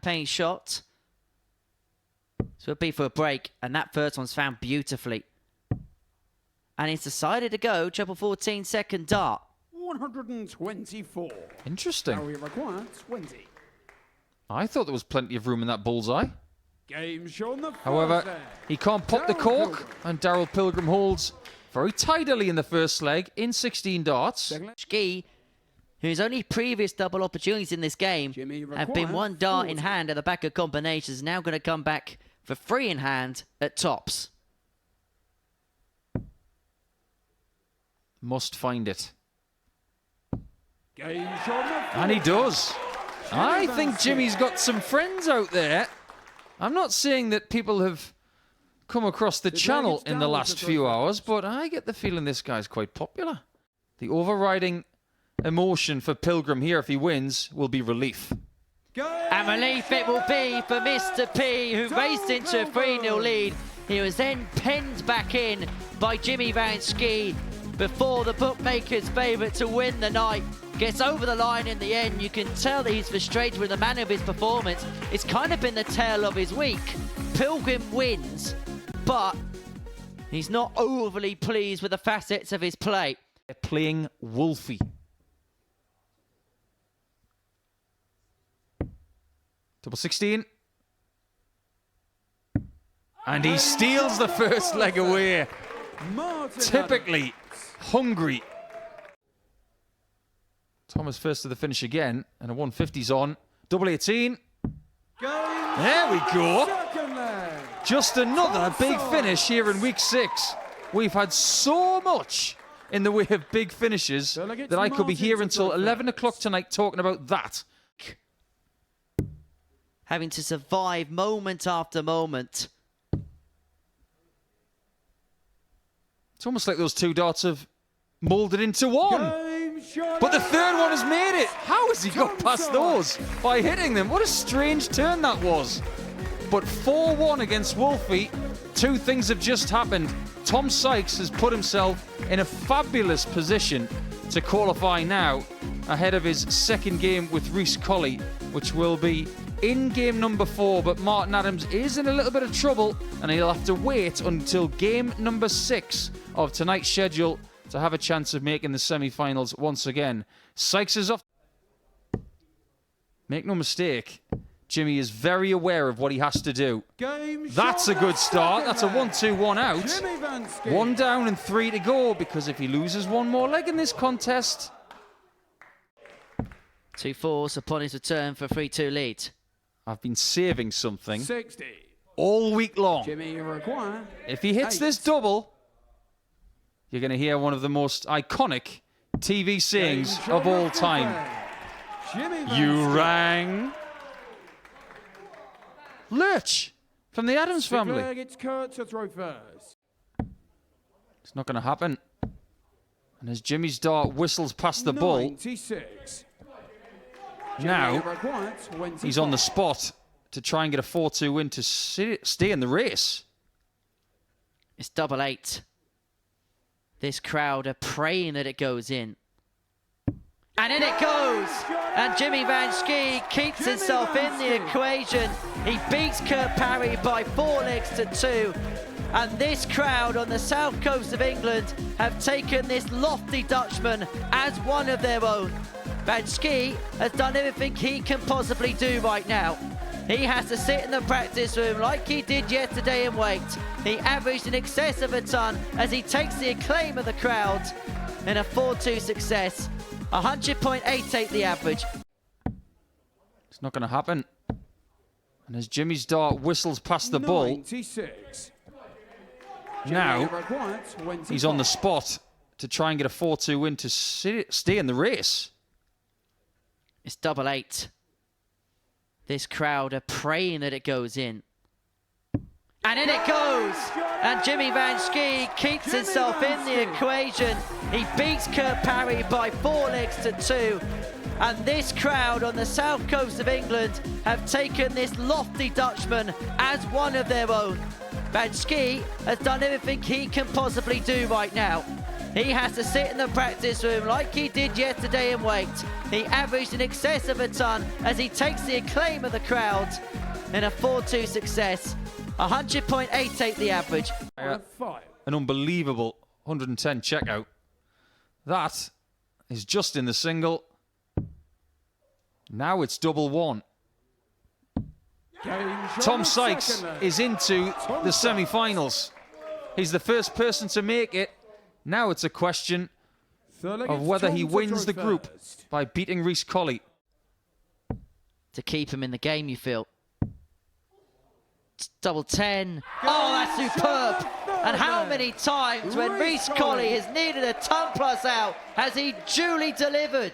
champagne shot. So it'll be for a break, and that first one's found beautifully. And he's decided to go treble 14 second dart. 124. Interesting. Now we require 20. I thought there was plenty of room in that bullseye. Game shown the However, first he can't pop the Darryl cork, Pilgrim. and Darryl Pilgrim holds very tidily in the first leg in 16 darts. Ski, whose only previous double opportunities in this game Jimmy have been one dart in 40. hand at the back of combinations, is now going to come back for 3 in hand at tops. Must find it. Game shown the And he first does. I think Jimmy's got some friends out there. I'm not saying that people have come across the channel in the last few hours, but I get the feeling this guy's quite popular. The overriding emotion for Pilgrim here, if he wins, will be relief. And relief it will be for Mr. P, who raced into a 3-0 lead. He was then penned back in by Jimmy Van Schie before the bookmaker's favourite to win the night gets over the line in the end. You can tell that he's frustrated with the manner of his performance. It's kind of been the tale of his week. Pilgrim wins, but he's not overly pleased with the facets of his play. They're playing Wolfie. Double 16. And he steals the first leg away. Martin Typically hungry. Thomas first to the finish again, and a 150's on. Double 18. There we go. Second leg. Just another big finish here in week 6. We've had so much in the way of big finishes that I could be here until 11 o'clock tonight talking about that. Having to survive moment after moment. It's almost like those two darts have moulded into one. Game shown But the third one has made it. How has he got past those? By hitting them. What a strange turn that was. But 4-1 against Wolfie. Two things have just happened. Tom Sykes has put himself in a fabulous position to qualify now ahead of his second game with Reece Colley, which will be in game number 4. But Martin Adams is in a little bit of trouble, and he'll have to wait until game number 6 of tonight's schedule to have a chance of making the semi-finals once again. Sykes is off. Make no mistake, Jimmy is very aware of what he has to do. That's a good start. That's a 1-2-1 out. Jimmy Van Schie. 1 down and 3 to go, because if he loses one more leg in this contest... 2 fours upon his return for a 3-2 lead. I've been saving something 60. all week long. Jimmy require. If he hits this double, you're going to hear one of the most iconic TV sayings of all time. Jimmy Van You Schie. rang... Lurch from the Adams family. Leg, it's Kurt to throw first. It's not going to happen. And as Jimmy's dart whistles past the ball, 96. now Jimmy require 25. he's on the spot to try and get a 4-2 win to stay in the race. It's double 8. This crowd are praying that it goes in. And in it goes! And Jimmy Van Schie keeps himself in the equation. He beats Kurt Parry by 4 legs to 2. And this crowd on the south coast of England have taken this lofty Dutchman as one of their own. Van Schie has done everything he can possibly do right now. He has to sit in the practice room like he did yesterday and wait. He averaged in excess of a ton as he takes the acclaim of the crowd in a 4-2 success. 100.88 the average. It's not going to happen. And as Jimmy's dart whistles past the ball, 96. now require 25. he's on the spot to try and get a 4-2 win to stay in the race. It's double 8. This crowd are praying that it goes in. And in it goes! And Jimmy Van Schie keeps himself in the equation. He beats Kurt Parry by 4 legs to 2. And this crowd on the south coast of England have taken this lofty Dutchman as one of their own. Van Schie has done everything he can possibly do right now. He has to sit in the practice room like he did yesterday and wait. He averaged in excess of a ton as he takes the acclaim of the crowd in a 4-2 success. 100.88 the average. On 5. An unbelievable 110 checkout. That is just in the single. Now it's double one. Tom Sykes is into the semi-finals. He's the first person to make it. Now it's a question of whether he wins the group by beating Rhys Colley. To keep him in the game, you feel. It's double 10. Oh, that's superb. And how many times when Rhys Colley has needed a ton plus out has he duly delivered?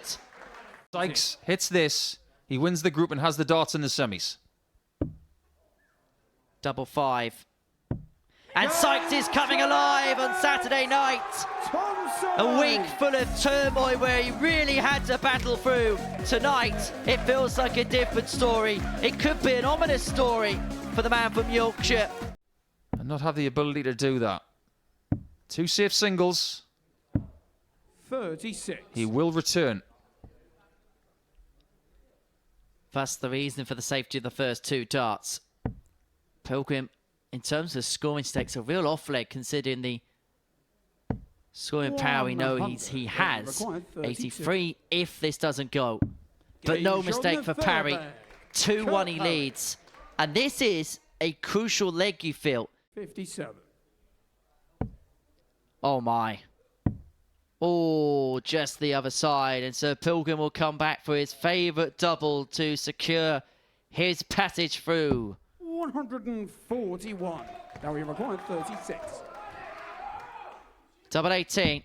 Sykes hits this. He wins the group and has the darts in the semis. Double 5. And Sykes is coming alive on Saturday night. A week full of turmoil where he really had to battle through. Tonight, it feels like a different story. It could be an ominous story for the man from Yorkshire. And not have the ability to do that. 2 safe singles. 36. He will return. That's the reason for the safety of the first 2 darts. Pilgrim, in terms of scoring stakes, a real off-leg considering the scoring power we know he has. 83 if this doesn't go. But no mistake for Parry. 2-1 he leads. And this is a crucial leg, you feel. 57. Oh my. Oh, just the other side. And so Pilgrim will come back for his favourite double to secure his passage through. 141. Now we require 36. Double 18.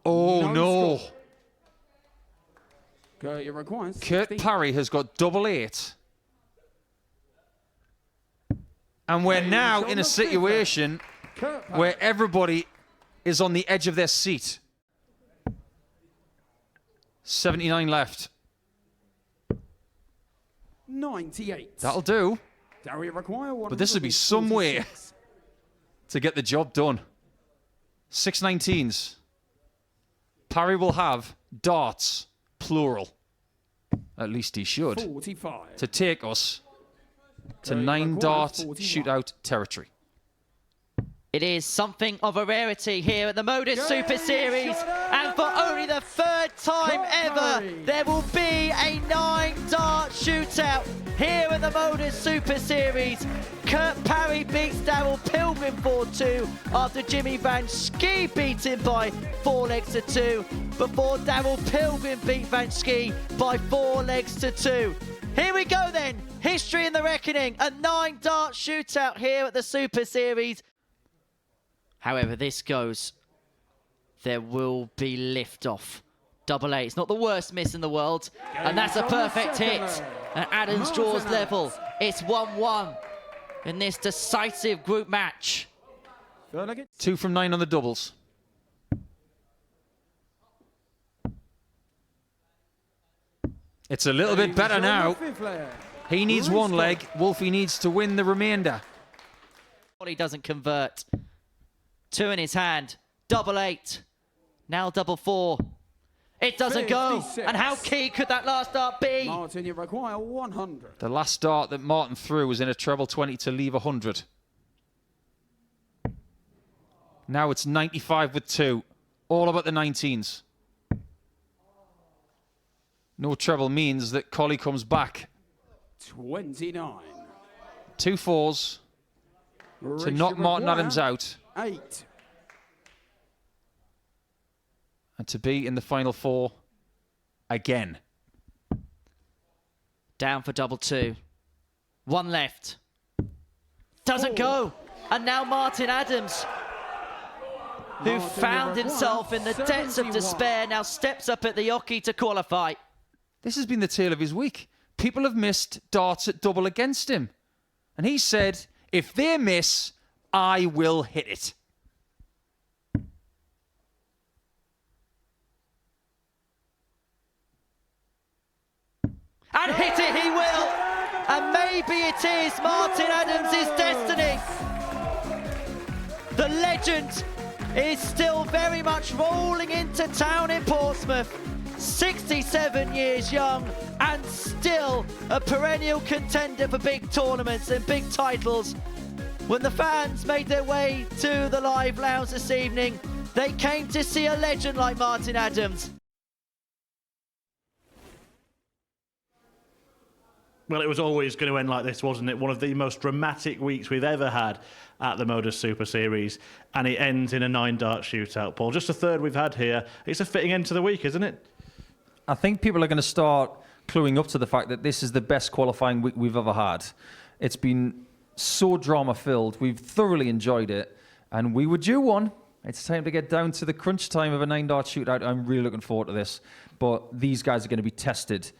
Oh no. It requires Kurt 16. Parry has got double 8. And we're now in a situation where everybody is on the edge of their seat. 79 left. 98. That'll do. Now we require But this would be some way to get the job done. 619s. Parry will have darts, plural. At least he should. 45. To take us to 9-dart shootout territory. It is something of a rarity here at the Modus Super Series, and for only the 3rd time ever, there will be a 9-dart shootout here at the Modus Super Series. Kurt Parry beats Daryl Pilgrim 4-2 after Jimmy Van Schie beat him by 4 legs to 2, before Daryl Pilgrim beat Van Schie by 4 legs to 2. Here we go then, history in the reckoning, a 9-dart shootout here at the Super Series. However this goes, there will be liftoff. Double 8, it's not the worst miss in the world, and that's a perfect hit. And Adams draws level. It's 1-1 in this decisive group match. 2 from 9 on the doubles. It's a little bit better now. He needs 1 leg. Wolfie needs to win the remainder. He doesn't convert. 2 in his hand. Double 8. Now double 4. It doesn't go. And how key could that last dart be? Martin, you require 100. The last dart that Martin threw was in a treble 20 to leave 100. Now it's 95 with 2. All about the 19s. No treble means that Colley comes back. 29. 2 4s to knock Martin Adams out. 8. And to be in the final 4 again. Down for double 2. 1 left. Doesn't go. And now Martin Adams, who found himself in the depths of despair, now steps up at the Yoki to qualify. This has been the tale of his week. People have missed darts at double against him. And he said, if they miss, I will hit it. And hit it he will! And maybe it is Martin Adams' destiny. The legend is still very much rolling into town in Portsmouth. 67 years young and still a perennial contender for big tournaments and big titles. When the fans made their way to the live lounge this evening, they came to see a legend like Martin Adams. Well, it was always going to end like this, wasn't it? One of the most dramatic weeks we've ever had at the Modus Super Series, and it ends in a 9-dart shootout. Paul, just a third we've had here. It's a fitting end to the week, isn't it? I think people are going to start cluing up to the fact that this is the best qualifying week we've ever had. It's been so drama-filled. We've thoroughly enjoyed it, and we were due one. It's time to get down to the crunch time of a 9-dart shootout. I'm really looking forward to this, but these guys are going to be tested.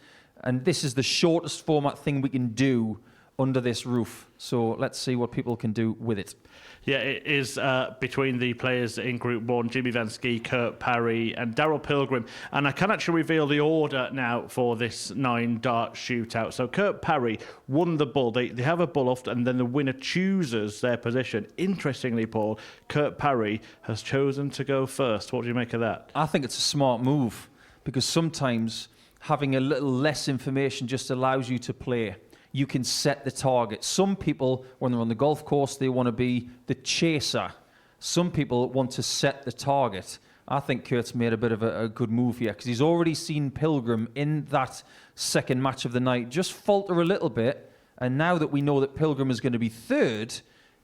And this is the shortest format thing we can do under this roof. So let's see what people can do with it. Yeah, it is between the players in Group 1, Jimmy Van Schie, Kurt Parry and Daryl Pilgrim. And I can actually reveal the order now for this 9-dart shootout. So Kurt Parry won the bull. They have a bull off and then the winner chooses their position. Interestingly, Paul, Kurt Parry has chosen to go first. What do you make of that? I think it's a smart move because sometimes having a little less information just allows you to play. You can set the target. Some people, when they're on the golf course, they want to be the chaser. Some people want to set the target. I think Kurt's made a bit of a good move here because he's already seen Pilgrim in that second match of the night just falter a little bit. And now that we know that Pilgrim is going to be third,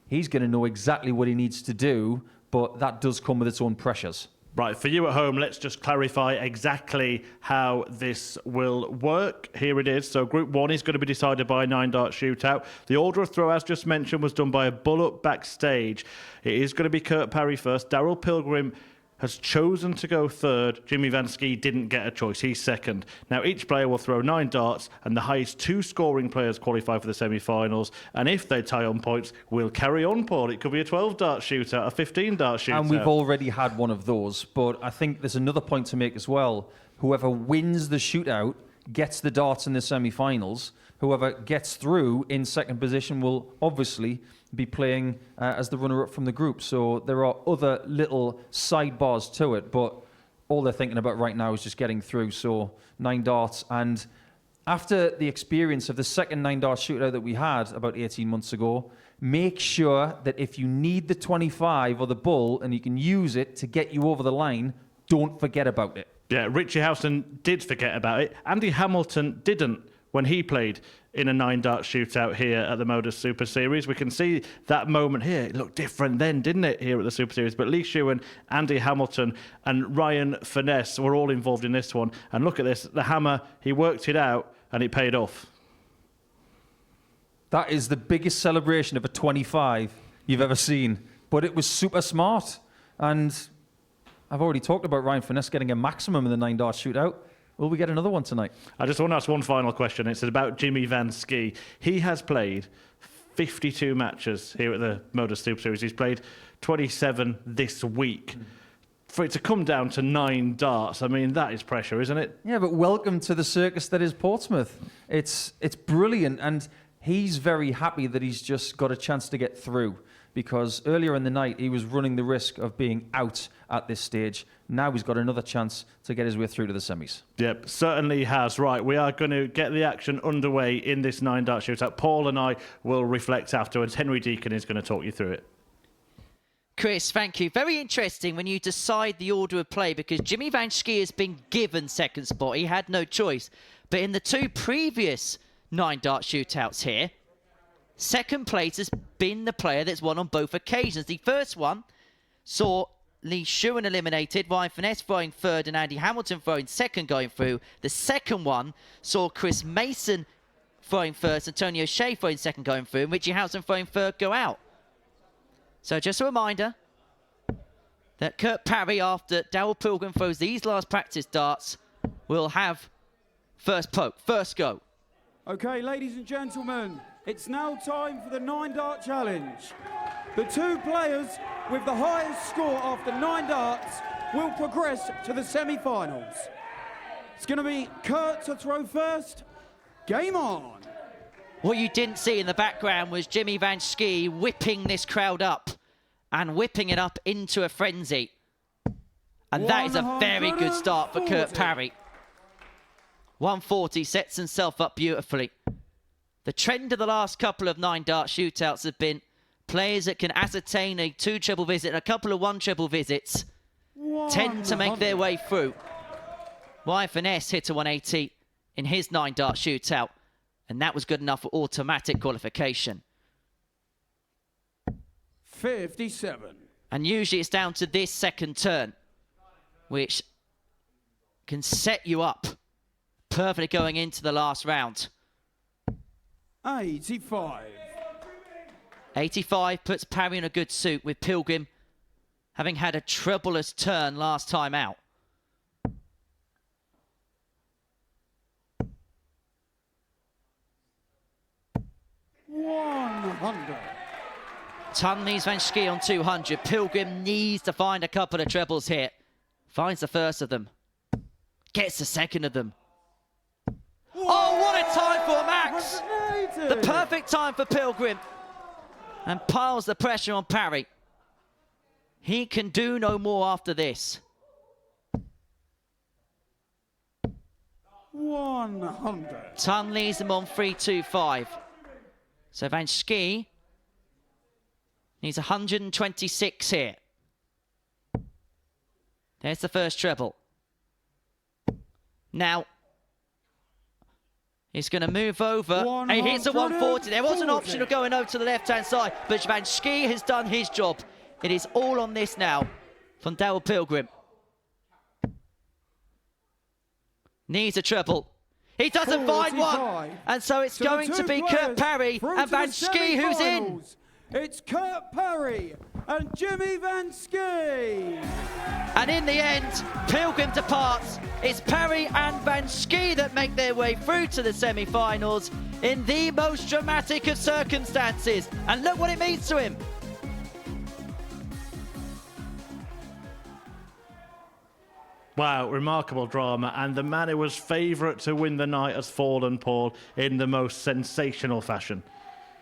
he's going to know exactly what he needs to do, but that does come with its own pressures. Right, for you at home, let's just clarify exactly how this will work. Here it is. So Group 1 is going to be decided by a 9-dart shootout. The order of throw, as just mentioned, was done by a bull-up backstage. It is going to be Kurt Parry first. Daryl Pilgrim has chosen to go third. Jimmy Van Schie didn't get a choice. He's second. Now, each player will throw 9 darts, and the highest 2 scoring players qualify for the semi-finals. And if they tie on points, we'll carry on, Paul. It could be a 12-dart shootout, a 15-dart shootout. And we've already had one of those. But I think there's another point to make as well. Whoever wins the shootout gets the darts in the semi-finals. Whoever gets through in second position will obviously be playing as the runner-up from the group. So there are other little sidebars to it, but all they're thinking about right now is just getting through. So 9 darts. And after the experience of the second 9-dart shootout that we had about 18 months ago, make sure that if you need the 25 or the bull and you can use it to get you over the line, don't forget about it. Yeah, Richie Howson did forget about it. Andy Hamilton didn't when he played in a 9-dart shootout here at the Modus Super Series. We can see that moment here. It looked different then, didn't it, here at the Super Series? But Lee Shewan, Andy Hamilton and Ryan Finesse were all involved in this one. And look at this. The hammer, he worked it out and it paid off. That is the biggest celebration of a 25 you've ever seen. But it was super smart. And I've already talked about Ryan Finesse getting a maximum in the 9-dart shootout. Will we get another one tonight? I just want to ask one final question. It's about Jimmy Van Schie. He has played 52 matches here at the Modus Super Series. He's played 27 this week. For it to come down to 9 darts, I mean, that is pressure, isn't it? Yeah, but welcome to the circus that is Portsmouth. It's brilliant, and he's very happy that he's just got a chance to get through, because earlier in the night he was running the risk of being out at this stage. Now he's got another chance to get his way through to the semis. Yep, certainly has. Right, we are going to get the action underway in this 9-dart shootout. Paul and I will reflect afterwards. Henry Deacon is going to talk you through it. Chris, thank you. Very interesting when you decide the order of play, because Jimmy Van Schie has been given second spot. He had no choice. But in the 2 previous 9-dart shootouts here, second place has been the player that's won on both occasions. The first one saw Lee Shewan eliminated, Ryan Finesse throwing third and Andy Hamilton throwing second going through. The second one saw Chris Mason throwing first, Antonio Shea throwing second going through, and Richie Howson throwing third go out. So just a reminder that Kurt Parry, after Daryl Pilgrim throws these last practice darts, will have first poke, first go. Okay, ladies and gentlemen, it's now time for the 9-dart challenge. The 2 players with the highest score after 9 darts will progress to the semi-finals. It's going to be Kurt to throw first. Game on. What you didn't see in the background was Jimmy Van Schie whipping this crowd up and whipping it up into a frenzy. And that is a very good start for Kurt Parry. 140 sets himself up beautifully. The trend of the last couple of 9-dart shootouts have been players that can ascertain a 2 treble visit and a couple of 1 treble visits tend to make their way through. Wyatt Finesse hit a 180 in his 9-dart shootout, and that was good enough for automatic qualification. 57. And usually it's down to this second turn, which can set you up perfectly going into the last round. 85. 85 puts Parry in a good suit, with Pilgrim having had a troublous turn last time out. Ton leaves Van Schie on 200. Pilgrim needs to find a couple of trebles here. Finds the first of them. Gets the second of them. Oh, what a time for Max! The perfect time for Pilgrim. And piles the pressure on Parry. He can do no more after this. 100. Ton leaves him on 325. So Van Schie needs 126 here. There's the first treble. Now, he's going to move over. And he hits a 140. There was an option of going over to the left-hand side, but Van Schie has done his job. It is all on this now from Daryl Pilgrim. Needs a treble. He doesn't find one. And so it's going to be Kurt Parry and Van Schie who's in. It's Kurt Parry and Jimmy Van Schie. And in the end, Pilgrim departs. It's Parry and Van Schie that make their way through to the semi-finals in the most dramatic of circumstances. And look what it means to him. Wow, remarkable drama. And the man who was favourite to win the night has fallen, Paul, in the most sensational fashion.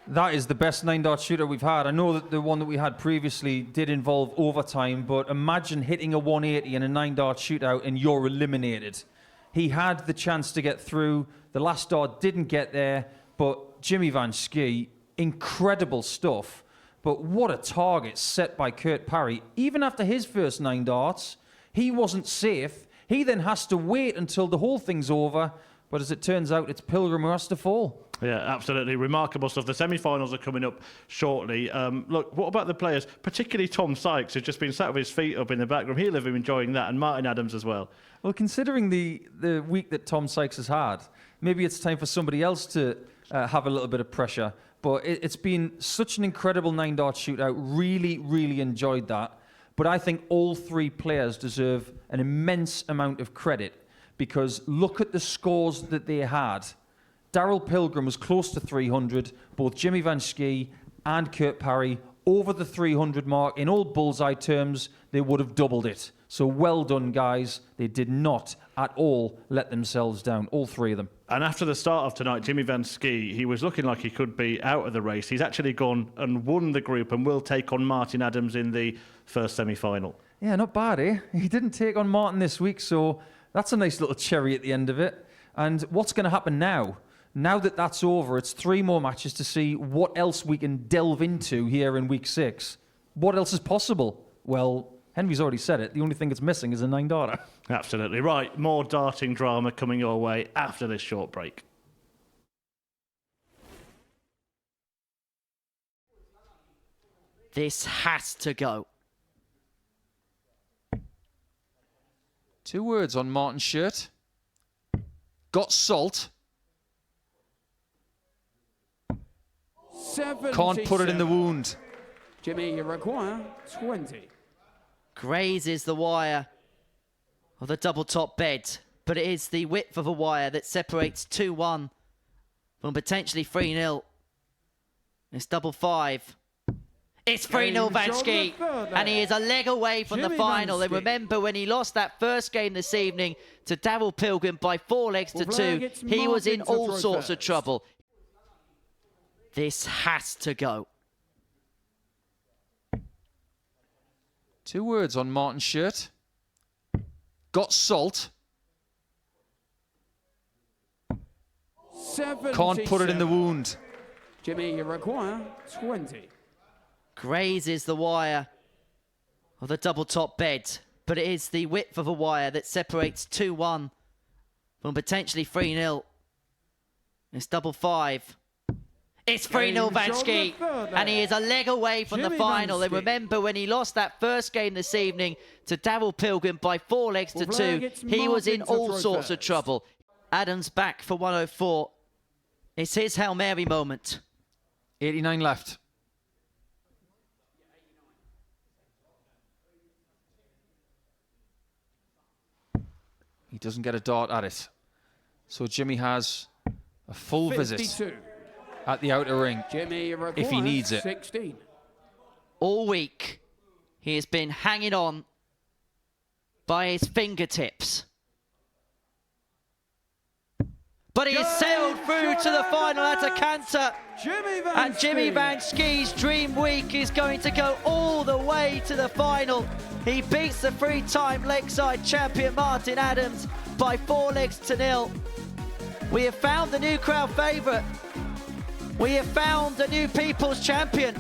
That is the best 9-dart shooter we've had. I know that the one that we had previously did involve overtime, but imagine hitting a 180 in a 9-dart shootout and you're eliminated. He had the chance to get through. The last dart didn't get there, but Jimmy Van Schie, incredible stuff. But what a target set by Kurt Parry. Even after his first 9 darts, he wasn't safe. He then has to wait until the whole thing's over. But as it turns out, it's Pilgrim who has to fall. Yeah, absolutely. Remarkable stuff. The semi-finals are coming up shortly. Look, what about the players, particularly Tom Sykes, who's just been sat with his feet up in the back room? He'll have been enjoying that, and Martin Adams as well. Well, considering the week that Tom Sykes has had, maybe it's time for somebody else to have a little bit of pressure. But it's been such an incredible 9-dart shootout. Really, really enjoyed that. But I think all 3 players deserve an immense amount of credit, because look at the scores that they had. Daryl Pilgrim was close to 300. Both Jimmy Van Schie and Kurt Parry over the 300 mark. In all bullseye terms, they would have doubled it. So well done, guys. They did not at all let themselves down, all 3 of them. And after the start of tonight, Jimmy Van Schie, he was looking like he could be out of the race. He's actually gone and won the group and will take on Martin Adams in the first semi-final. Yeah, not bad, eh? He didn't take on Martin this week, so that's a nice little cherry at the end of it. And what's going to happen now? Now that that's over, it's 3 more matches to see what else we can delve into here in week 6. What else is possible? Well, Henry's already said it. The only thing that's missing is a 9-darter. Absolutely. Right, more darting drama coming your way after this short break. This has to go. 2 words on Martin's shirt. Got salt. 77. Can't put it in the wound. Jimmy, you require 20. Grazes the wire of the double top bed, but it is the width of a wire that separates 2-1 from potentially 3-0. It's double 5. It's 3-0 Van Schie, and he is a leg away from the final. And remember, when he lost that first game this evening to Daryl Pilgrim by 4 legs to 2, he was in all sorts of trouble. This has to go. 2 words on Martin's shirt. Got salt. Can't put it in the wound. Jimmy, you require 20. Grazes the wire of the double top bed, but it is the width of a wire that separates 2-1 from potentially 3-0. It's double 5. It's 3-0 Vanschke, and he is a leg away from the final. And remember, when he lost that first game this evening to Daryl Pilgrim by 4 legs to 2, he was in all sorts of trouble. Adams back for 104. It's his Hail Mary moment. 89 left. He doesn't get a dart at it. So Jimmy has a full 52. visit at the outer ring Jimmy, if he needs it. 16. All week, he has been hanging on by his fingertips. But he has sailed through to the final at a canter. And Jimmy Vanschke's dream week is going to go all the way to the final. He beats the 3-time Lakeside champion Martin Adams by 4 legs to 0. We have found the new crowd favourite. We have found the new people's champion.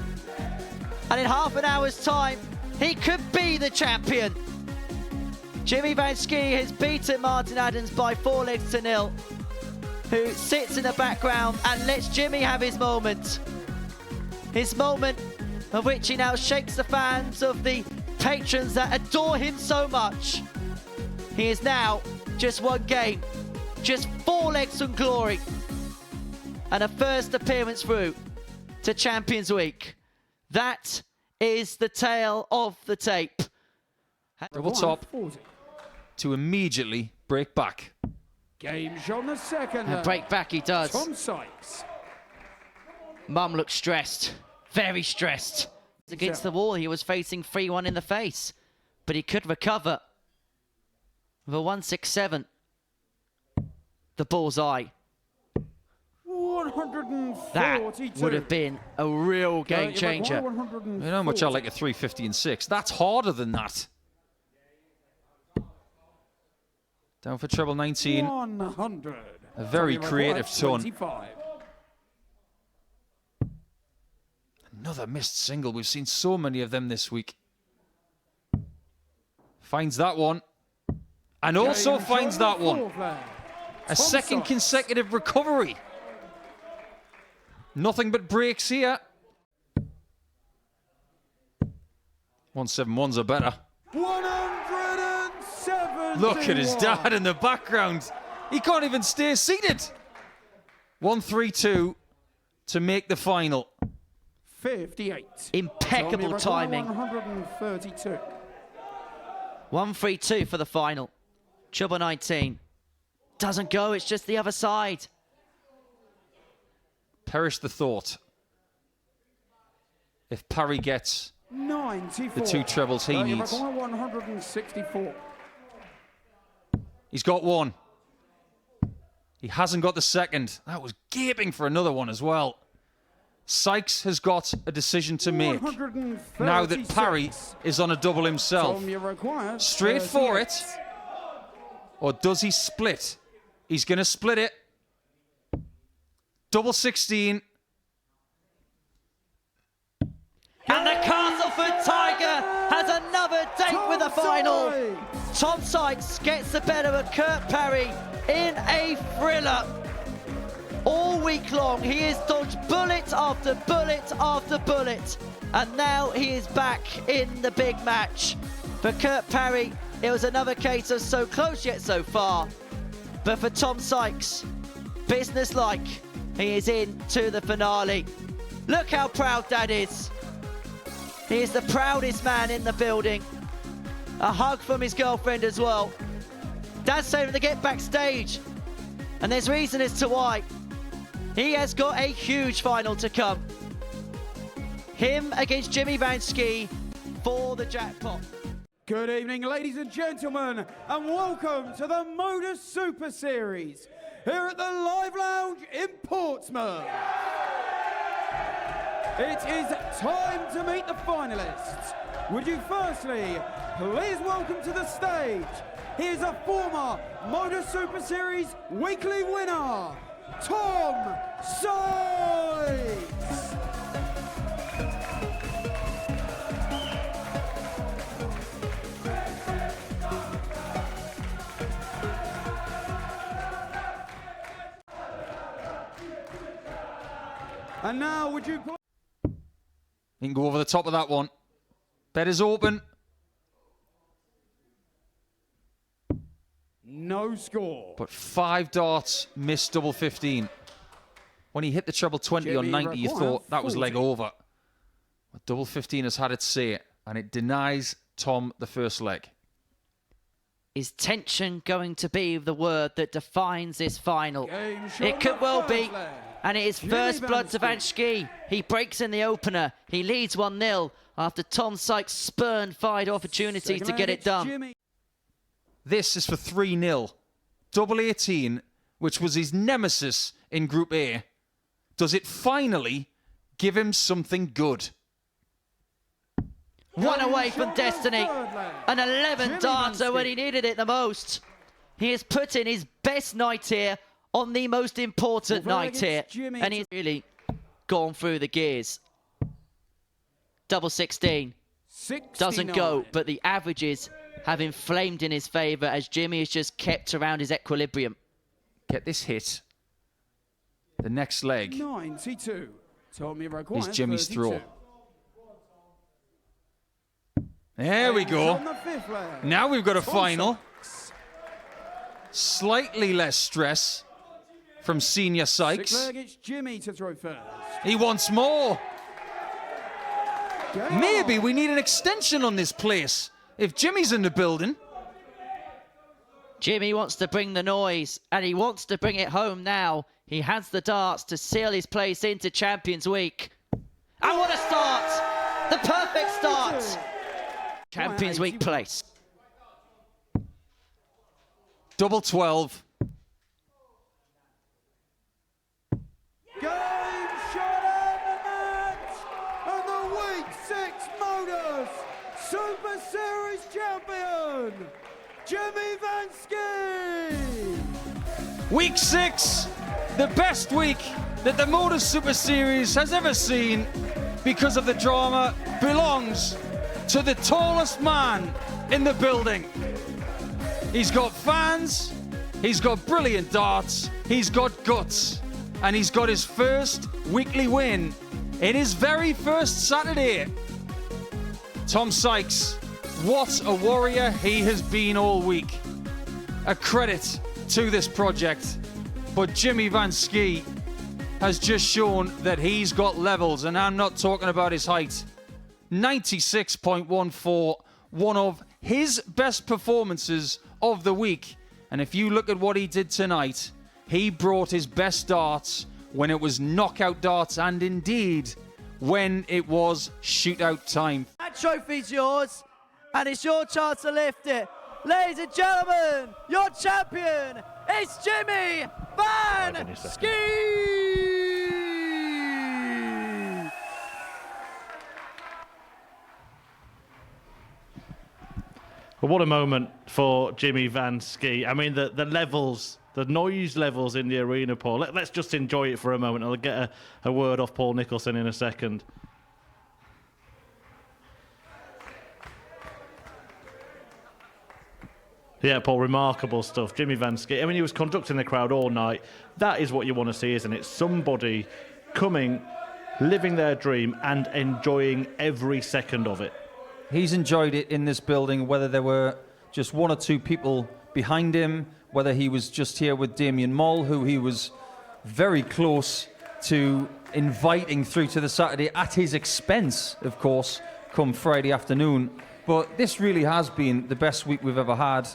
And in half an hour's time, he could be the champion. Jimmy Vanschke has beaten Martin Adams by 4 legs to 0, who sits in the background and lets Jimmy have his moment. His moment of which he now shakes the fans of the patrons that adore him so much. He is now just 1 game, just 4 legs from glory, and a first appearance through to Champions Week. That is the tale of the tape. Double top to immediately break back. Game on the second. And break back he does. Tom Sykes. Mum looks stressed, very stressed. Against the wall, he was facing 3-1 in the face, but he could recover with a 167. The bullseye. 142. That would have been a real game changer. You know how much I like a 350 and 6. That's harder than that. Down for treble 19. 100. A very creative tone. 25. Another missed single. We've seen so many of them this week. Finds that one. And also finds that one. A second consecutive recovery. Nothing but breaks here. 171s are better. 107. Look at his dad in the background. He can't even stay seated. 132 to make the final. 58. Impeccable timing. 132. 132 for the final. Treble 19. Doesn't go, it's just the other side. Perish the thought. If Parry gets 94. the 2 trebles he needs. 164. He's got 1. He hasn't got the second. That was gaping for another one as well. Sykes has got a decision to make now that Parry is on a double himself. Straight for it. Or does he split? He's going to split it. Double 16. And the Castleford Tiger has another date with the final. Tom Sykes gets the better of Kurt Parry in a thriller. All week long, he has dodged bullet after bullet after bullet. And now he is back in the big match. For Kurt Parry, it was another case of so close yet so far. But for Tom Sykes, business-like, he is into the finale. Look how proud Dad is. He is the proudest man in the building. A hug from his girlfriend as well. Dad's saying to get backstage. And there's reason as to why. He has got a huge final to come. Him against Jimmy Vanschke for the jackpot. Good evening, ladies and gentlemen, and welcome to the Motor Super Series here at the Live Lounge in Portsmouth. It is time to meet the finalists. Would you firstly please welcome to the stage, here's a former Motor Super Series weekly winner, Tom Sykes. And now would you please... You can go over the top of that one. Bet is open. No score. But 5 darts missed double 15. When he hit the treble 20 on 90, you thought that was leg over. But double 15 has had its say, and it denies Tom the first leg. Is tension going to be the word that defines this final? Game shot It could the well first be. leg. And it is Jimmy first blood to Van Vanschie. He breaks in the opener. He leads 1-0 after Tom Sykes spurned 5 opportunities Second to get leg, it done. Jimmy. This is for 3-0. Double 18, which was his nemesis in Group A. Does it finally give him something good? One away from destiny. An 11 Jimmy darter Van when Schie. he needed it the most. He has put in his best night here on the most important Well, night here. against Jimmy And he's really gone through the gears. Double 16 doesn't go, but the averages have inflamed in his favour as Jimmy has just kept around his equilibrium. Get this hit. The next leg 92. Tommy requires is Jimmy's 32. throw. There we On go. the fifth leg. Now we've got a Tom final. Sykes. Slightly less stress from Senior Sixth Sykes. leg, it's Jimmy to throw first. He wants more. Game Maybe on. we need an extension on this place. If Jimmy's in the building. Jimmy wants to bring the noise, and he wants to bring it home now. He has the darts to seal his place into Champions Week. And what a start! The perfect start! Champions Week place. Double 12. Game shot out the match, and the Week 6 Motors Super Series champion, Jimmy Van Schie. Week 6. The best week that the Motor Super Series has ever seen because of the drama belongs to the tallest man in the building. He's got fans, he's got brilliant darts, he's got guts, and he's got his first weekly win in his very first Saturday. Tom Sykes, what a warrior he has been all week. A credit to this project, but Jimmy Van Schie has just shown that he's got levels, and I'm not talking about his height. 96.14, one of his best performances of the week. And if you look at what he did tonight, he brought his best darts when it was knockout darts, and indeed when it was shootout time. That trophy's yours, and it's your chance to lift it. Ladies and gentlemen, your champion is Jimmy Van Give me a second. Schie! Well, what a moment for Jimmy Van Schie. I mean, the levels, the noise levels in the arena, Paul. Let's just enjoy it for a moment. I'll get a word off Paul Nicholson in a second. Yeah, Paul, remarkable stuff. Jimmy Van Schie. I mean, he was conducting the crowd all night. That is what you want to see, isn't it? Somebody coming, living their dream and enjoying every second of it. He's enjoyed it in this building, whether there were just 1 or 2 people behind him, whether he was just here with Damien Moll, who he was very close to inviting through to the Saturday at his expense, of course, come Friday afternoon. But this really has been the best week we've ever had.